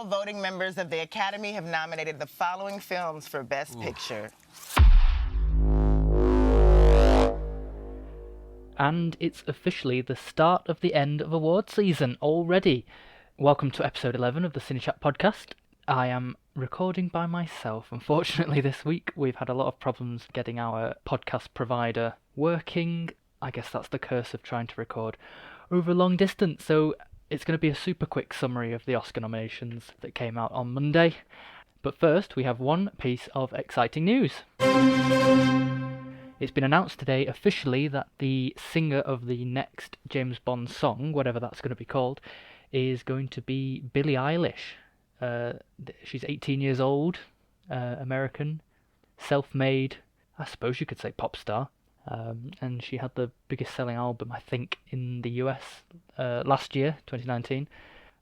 all voting members of the Academy have nominated the following films for Best Picture. And it's officially the start of the end of award season already. Welcome to episode 11 of the CineChat podcast. I am recording by myself. Unfortunately, this week we've had a lot of problems getting our podcast provider working. I guess that's the curse of trying to record over a long distance. So it's going to be a super quick summary of the Oscar nominations that came out on Monday. But first, we have one piece of exciting news. It's been announced today officially that the singer of the next James Bond song, whatever that's going to be called, is going to be Billie Eilish. She's 18 years old, American, self-made, I suppose you could say pop star. And she had the biggest selling album, I think, in the US last year, 2019.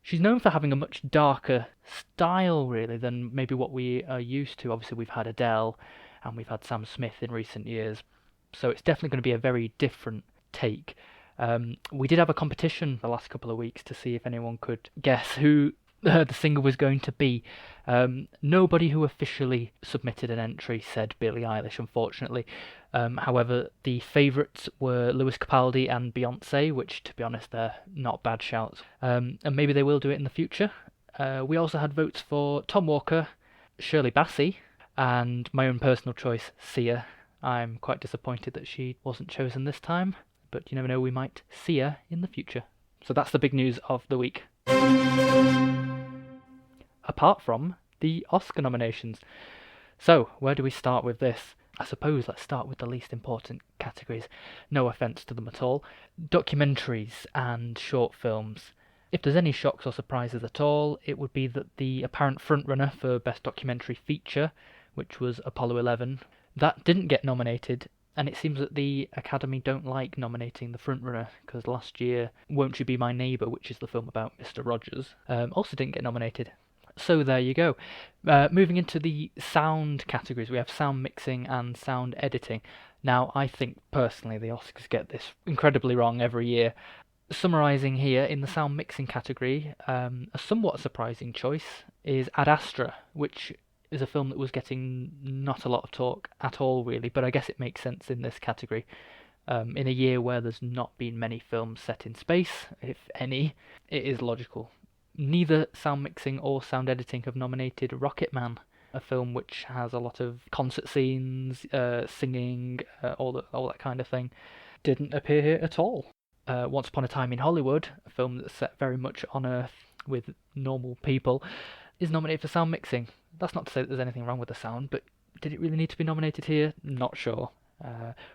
She's known for having a much darker style, really, than maybe what we are used to. Obviously, we've had Adele and we've had Sam Smith in recent years. So it's definitely going to be a very different take. We did have a competition the last couple of weeks to see if anyone could guess who the singer was going to be. Nobody who officially submitted an entry said Billie Eilish, unfortunately. However, the favourites were Lewis Capaldi and Beyonce, which, to be honest, they're not bad shouts. And maybe they will do it in the future. We also had votes for Tom Walker, Shirley Bassey, and my own personal choice, Sia. I'm quite disappointed that she wasn't chosen this time, but you never know, we might see her in the future. So that's the big news of the week. Apart from the Oscar nominations. So, where do we start with this? I suppose let's start with the least important categories. No offence to them at all. Documentaries and short films. If there's any shocks or surprises at all, it would be that the apparent frontrunner for Best Documentary Feature, which was Apollo 11, that didn't get nominated. And it seems that the Academy don't like nominating the frontrunner, because last year, Won't You Be My Neighbour, which is the film about Mr. Rogers, also didn't get nominated. So there you go. Moving into the sound categories, we have sound mixing and sound editing. Now, I think personally the Oscars get this incredibly wrong every year. Summarising here, in the sound mixing category, a somewhat surprising choice is Ad Astra, which is a film that was getting not a lot of talk at all, really, but I guess it makes sense in this category. In a year where there's not been many films set in space, if any, it is logical. Neither sound mixing or sound editing have nominated Rocketman, a film which has a lot of concert scenes, singing, all that kind of thing. Didn't appear here at all. Once Upon a Time in Hollywood, a film that's set very much on Earth with normal people, is nominated for sound mixing. That's not to say that there's anything wrong with the sound, but did it really need to be nominated here? Not sure.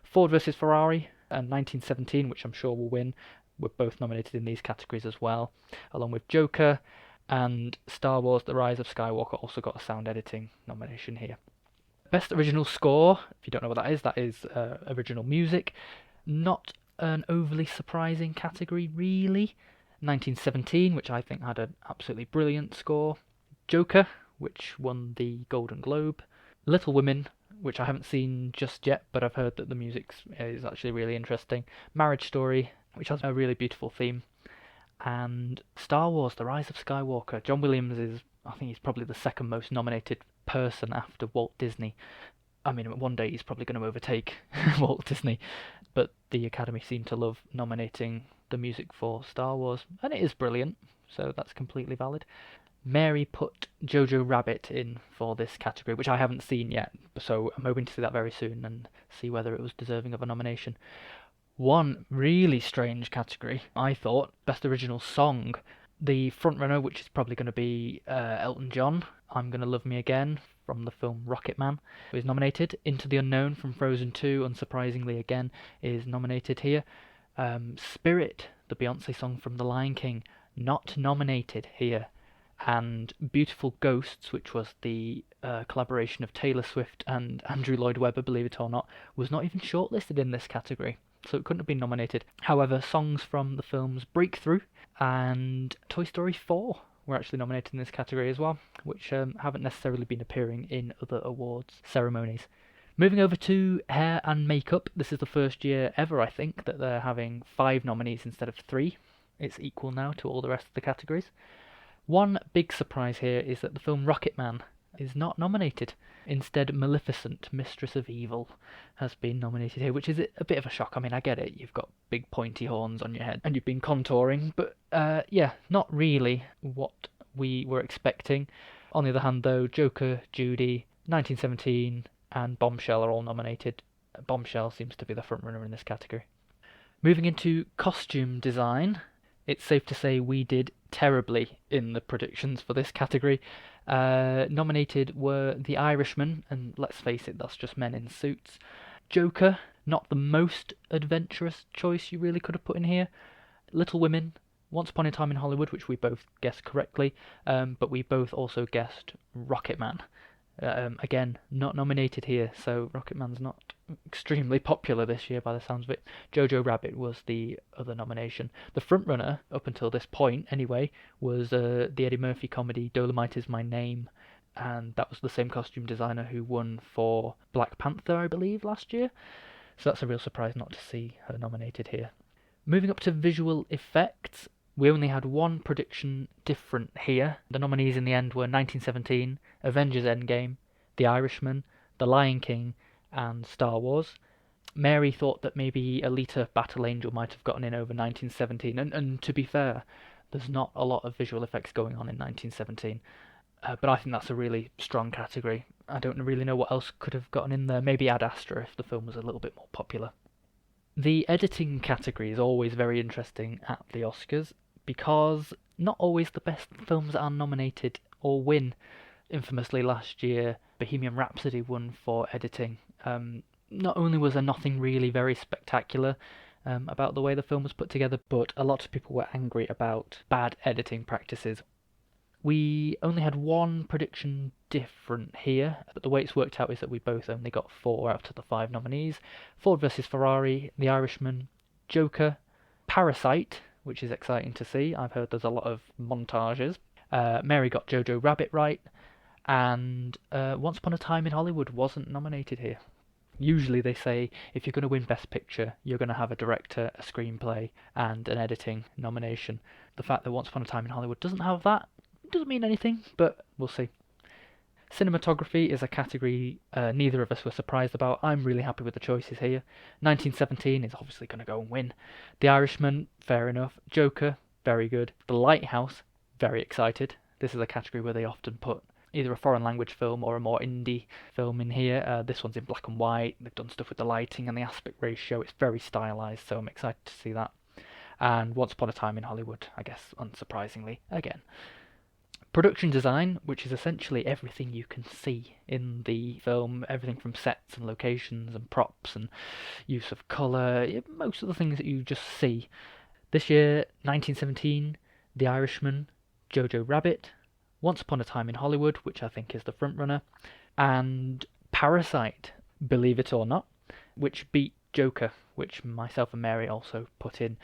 Ford vs Ferrari and 1917, which I'm sure will win, were both nominated in these categories as well, along with Joker and Star Wars The Rise of Skywalker also got a sound editing nomination here. Best Original Score, if you don't know what that is original music. Not an overly surprising category, really. 1917, which I think had an absolutely brilliant score. Joker, which won the Golden Globe. Little Women, which I haven't seen just yet, but I've heard that the music is actually really interesting. Marriage Story, which has a really beautiful theme. And Star Wars, The Rise of Skywalker. John Williams is, I think he's probably the second most nominated person after Walt Disney. I mean, one day he's probably going to overtake Walt Disney, but the Academy seem to love nominating the music for Star Wars, and it is brilliant, so that's completely valid. Mary put Jojo Rabbit in for this category, which I haven't seen yet, so I'm hoping to see that very soon and see whether it was deserving of a nomination. One really strange category, I thought, Best Original Song. The frontrunner, which is probably going to be Elton John, I'm Gonna Love Me Again, from the film Rocketman, is nominated. Into the Unknown from Frozen 2, unsurprisingly again, is nominated here. Spirit, the Beyonce song from The Lion King, not nominated here. And Beautiful Ghosts, which was the collaboration of Taylor Swift and Andrew Lloyd Webber, believe it or not, was not even shortlisted in this category, so it couldn't have been nominated. However, songs from the films Breakthrough and Toy Story 4 were actually nominated in this category as well, which haven't necessarily been appearing in other awards ceremonies. Moving over to hair and makeup, this is the first year ever, I think, that they're having 5 nominees instead of 3. It's equal now to all the rest of the categories. One big surprise here is that the film Rocketman is not nominated. Instead, Maleficent, Mistress of Evil, has been nominated here, which is a bit of a shock. I mean, I get it, you've got big pointy horns on your head and you've been contouring, but yeah, not really what we were expecting. On the other hand, though, Joker, Judy, 1917, and Bombshell are all nominated. Bombshell seems to be the frontrunner in this category. Moving into costume design, it's safe to say we did terribly in the predictions for this category. Nominated were The Irishman, and let's face it, that's just men in suits. Joker, not the most adventurous choice you really could have put in here. Little Women, Once Upon a Time in Hollywood, which we both guessed correctly, but we both also guessed Rocketman. Again, not nominated here, so Rocketman's not extremely popular this year by the sounds of it. Jojo Rabbit was the other nomination. The frontrunner, up until this point anyway, was the Eddie Murphy comedy Dolomite Is My Name, and that was the same costume designer who won for Black Panther, I believe, last year. So that's a real surprise not to see her nominated here. Moving up to visual effects, we only had one prediction different here. The nominees in the end were 1917, Avengers Endgame, The Irishman, The Lion King, and Star Wars. Mary thought that maybe Alita Battle Angel might have gotten in over 1917, and to be fair, there's not a lot of visual effects going on in 1917. But I think that's a really strong category. I don't really know what else could have gotten in there. Maybe Ad Astra if the film was a little bit more popular. The editing category is always very interesting at the Oscars because not always the best films are nominated or win. Infamously last year, Bohemian Rhapsody won for editing. Not only was there nothing really very spectacular about the way the film was put together, but a lot of people were angry about bad editing practices. We only had one prediction different here, but the way it's worked out is that we both only got 4 out of the 5 nominees. Ford vs Ferrari, The Irishman, Joker, Parasite, which is exciting to see. I've heard there's a lot of montages. Mary got Jojo Rabbit right, and Once Upon a Time in Hollywood wasn't nominated here. Usually they say if you're going to win Best Picture, you're going to have a director, a screenplay, and an editing nomination. The fact that Once Upon a Time in Hollywood doesn't have that doesn't mean anything, but we'll see. Cinematography is a category neither of us were surprised about. I'm really happy with the choices here. 1917 is obviously going to go and win. The Irishman, fair enough. Joker, very good. The Lighthouse, very excited. This is a category where they often put either a foreign language film or a more indie film in here. This one's in black and white. They've done stuff with the lighting and the aspect ratio. It's very stylized, so I'm excited to see that. And Once Upon a Time in Hollywood, I guess, unsurprisingly, again. Production design, which is essentially everything you can see in the film, everything from sets and locations and props and use of colour, most of the things that you just see. This year, 1917, The Irishman, Jojo Rabbit, Once Upon a Time in Hollywood, which I think is the frontrunner, and Parasite, believe it or not, which beat Joker, which myself and Mary also put in.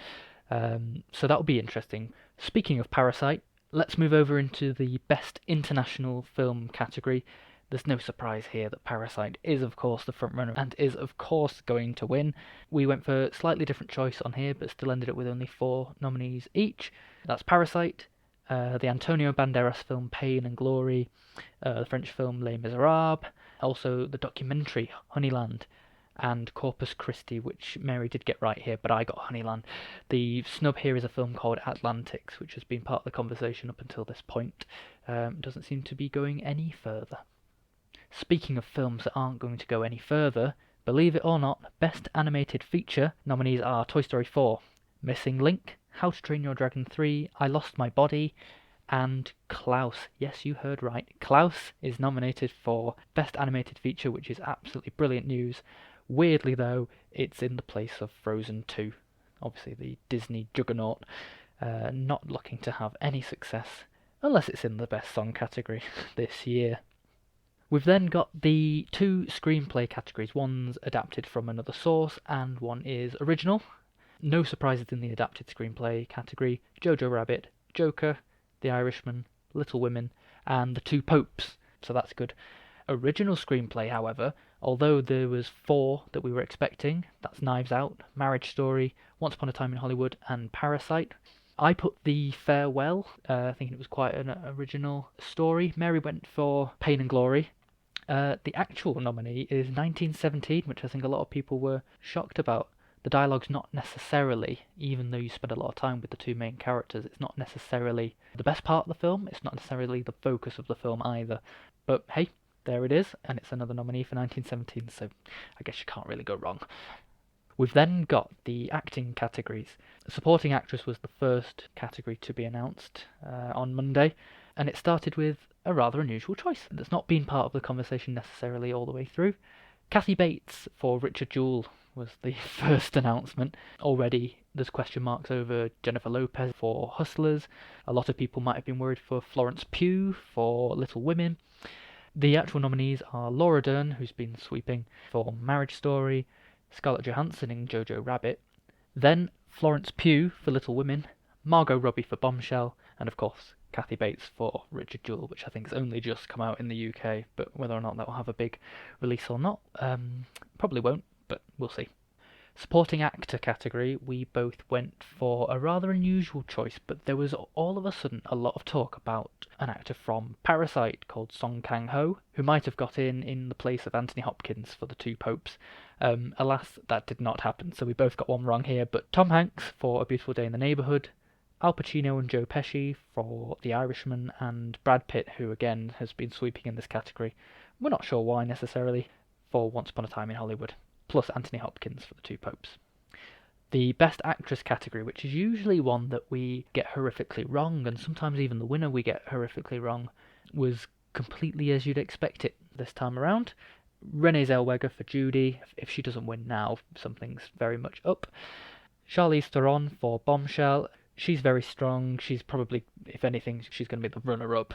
So that'll be interesting. Speaking of Parasite, let's move over into the Best International Film category. There's no surprise here that Parasite is, of course, the frontrunner and is, of course, going to win. We went for a slightly different choice on here, but still ended up with only 4 nominees each. That's Parasite, the Antonio Banderas film Pain and Glory, the French film Les Miserables, also the documentary Honeyland, and Corpus Christi, which Mary did get right here, but I got Honeyland. The snub here is a film called Atlantics, which has been part of the conversation up until this point. Doesn't seem to be going any further. Speaking of films that aren't going to go any further, believe it or not, Best Animated Feature nominees are Toy Story 4, Missing Link, How to Train Your Dragon 3, I Lost My Body, and Klaus. Yes, you heard right. Klaus is nominated for Best Animated Feature, which is absolutely brilliant news. Weirdly, though, it's in the place of Frozen 2. Obviously, the Disney juggernaut. Not looking to have any success, unless it's in the Best Song category this year. We've then got the 2 screenplay categories. One's adapted from another source, and one is original. No surprises in the adapted screenplay category. Jojo Rabbit, Joker, The Irishman, Little Women, and The Two Popes. So that's good. Original screenplay, however, although there was 4 that we were expecting, that's Knives Out, Marriage Story, Once Upon a Time in Hollywood, and Parasite, I put The Farewell, thinking it was quite an original story. Mary went for Pain and Glory. The actual nominee is 1917, which I think a lot of people were shocked about. The dialogue's not necessarily, even though you spend a lot of time with the two main characters, it's not necessarily the best part of the film, it's not necessarily the focus of the film either. But hey, there it is, and it's another nominee for 1917, so I guess you can't really go wrong. We've then got the acting categories. Supporting actress was the first category to be announced on Monday, and it started with a rather unusual choice that's not been part of the conversation necessarily all the way through. Kathy Bates for Richard Jewell was the first announcement. Already there's question marks over Jennifer Lopez for Hustlers. A lot of people might have been worried for Florence Pugh for Little Women. The actual nominees are Laura Dern, who's been sweeping for Marriage Story, Scarlett Johansson in Jojo Rabbit, then Florence Pugh for Little Women, Margot Robbie for Bombshell, and of course Kathy Bates for Richard Jewell, which I think has only just come out in the UK, but whether or not that will have a big release or not, probably won't, but we'll see. Supporting actor category, we both went for a rather unusual choice, but there was all of a sudden a lot of talk about an actor from Parasite called Song Kang-ho, who might have got in the place of Anthony Hopkins for The Two Popes. Alas, that did not happen, so we both got one wrong here, but Tom Hanks for A Beautiful Day in the Neighbourhood, Al Pacino and Joe Pesci for The Irishman, and Brad Pitt, who again has been sweeping in this category, we're not sure why necessarily, for Once Upon a Time in Hollywood, plus Anthony Hopkins for The Two Popes. The Best Actress category, which is usually one that we get horrifically wrong, and sometimes even the winner we get horrifically wrong, was completely as you'd expect it this time around. Renee Zellweger for Judy. If she doesn't win now, something's very much up. Charlize Theron for Bombshell. She's very strong. She's probably, if anything, she's going to be the runner-up.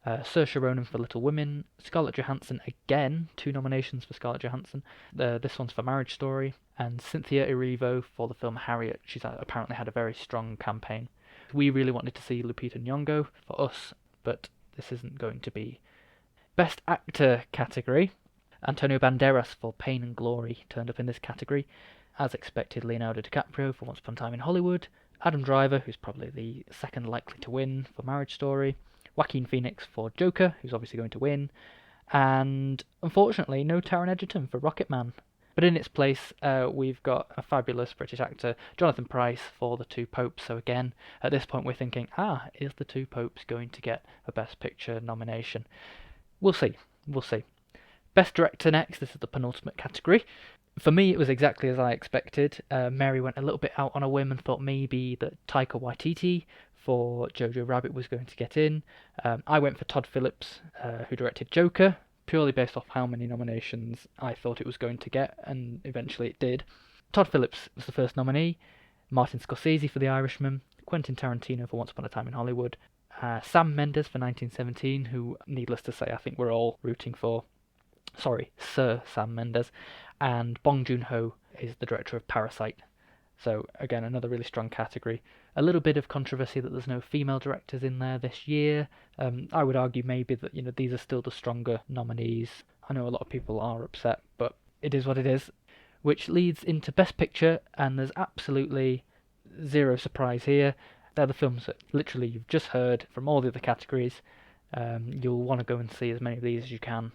Saoirse Ronan for Little Women, Scarlett Johansson again, 2 nominations for Scarlett Johansson. This one's for Marriage Story, and Cynthia Erivo for the film Harriet. She's apparently had a very strong campaign. We really wanted to see Lupita Nyong'o for Us, but this isn't going to be. Best Actor category, Antonio Banderas for Pain and Glory turned up in this category. As expected, Leonardo DiCaprio for Once Upon a Time in Hollywood, Adam Driver, who's probably the second likely to win for Marriage Story, Joaquin Phoenix for Joker, who's obviously going to win, and unfortunately no Taron Egerton for Rocketman. But in its place, we've got a fabulous British actor, Jonathan Pryce, for The Two Popes. So again, at this point we're thinking, is The Two Popes going to get a Best Picture nomination? We'll see. Best Director next, this is the penultimate category. For me, it was exactly as I expected. Mary went a little bit out on a whim and thought maybe that Taika Waititi for Jojo Rabbit was going to get in. I went for Todd Phillips, who directed Joker, purely based off how many nominations I thought it was going to get, and eventually it did. Todd Phillips was the first nominee, Martin Scorsese for The Irishman, Quentin Tarantino for Once Upon a Time in Hollywood, Sam Mendes for 1917, who, needless to say, I think we're all rooting for. Sorry, Sir Sam Mendes, and Bong Joon-ho is the director of Parasite. So again, another really strong category. A little bit of controversy that there's no female directors in there this year. I would argue maybe that these are still the stronger nominees. I know a lot of people are upset, but it is what it is. Which leads into Best Picture, and there's absolutely zero surprise here. They're the films that literally you've just heard from all the other categories. You'll want to go and see as many of these as you can.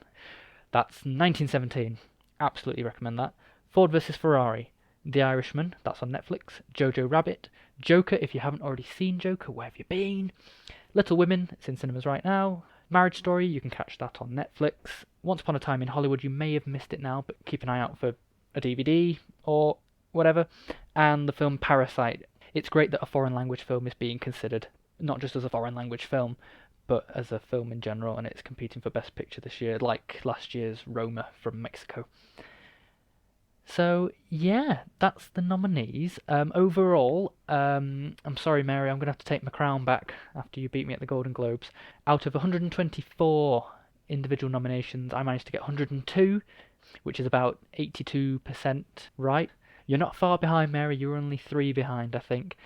That's 1917. Absolutely recommend that. Ford vs Ferrari, The Irishman, that's on Netflix. Jojo Rabbit, Joker, if you haven't already seen Joker, where have you been? Little Women, it's in cinemas right now. Marriage Story, you can catch that on Netflix. Once Upon a Time in Hollywood, you may have missed it now, but keep an eye out for a DVD or whatever. And the film Parasite. It's great that a foreign language film is being considered, not just as a foreign language film, but as a film in general, and it's competing for Best Picture this year, like last year's Roma from Mexico. So, yeah, that's the nominees. Overall, I'm sorry, Mary, I'm going to have to take my crown back after you beat me at the Golden Globes. Out of 124 individual nominations, I managed to get 102, which is about 82% right. You're not far behind, Mary. You're only 3 behind, I think,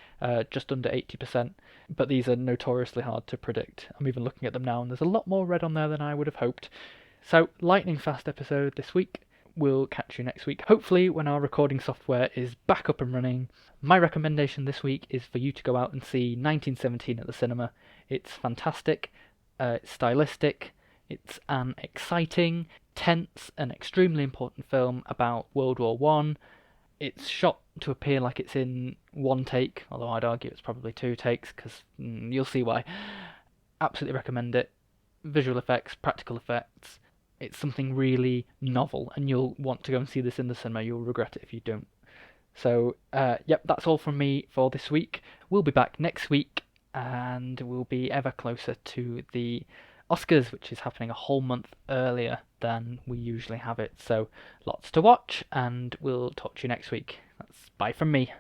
just under 80%. But these are notoriously hard to predict. I'm even looking at them now, and there's a lot more red on there than I would have hoped. So, lightning fast episode this week. we'll catch you next week, hopefully when our recording software is back up and running. My recommendation this week is for you to go out and see 1917 at the cinema. It's fantastic, it's stylistic, it's an exciting, tense and extremely important film about World War One. It's shot to appear like it's in one take, although I'd argue it's probably two takes, because you'll see why. Absolutely recommend it. Visual effects, practical effects. It's something really novel, and you'll want to go and see this in the cinema. You'll regret it if you don't. So, yep, that's all from me for this week. We'll be back next week, and we'll be ever closer to the Oscars, which is happening a whole month earlier than we usually have it. So, lots to watch, and we'll talk to you next week. That's bye from me.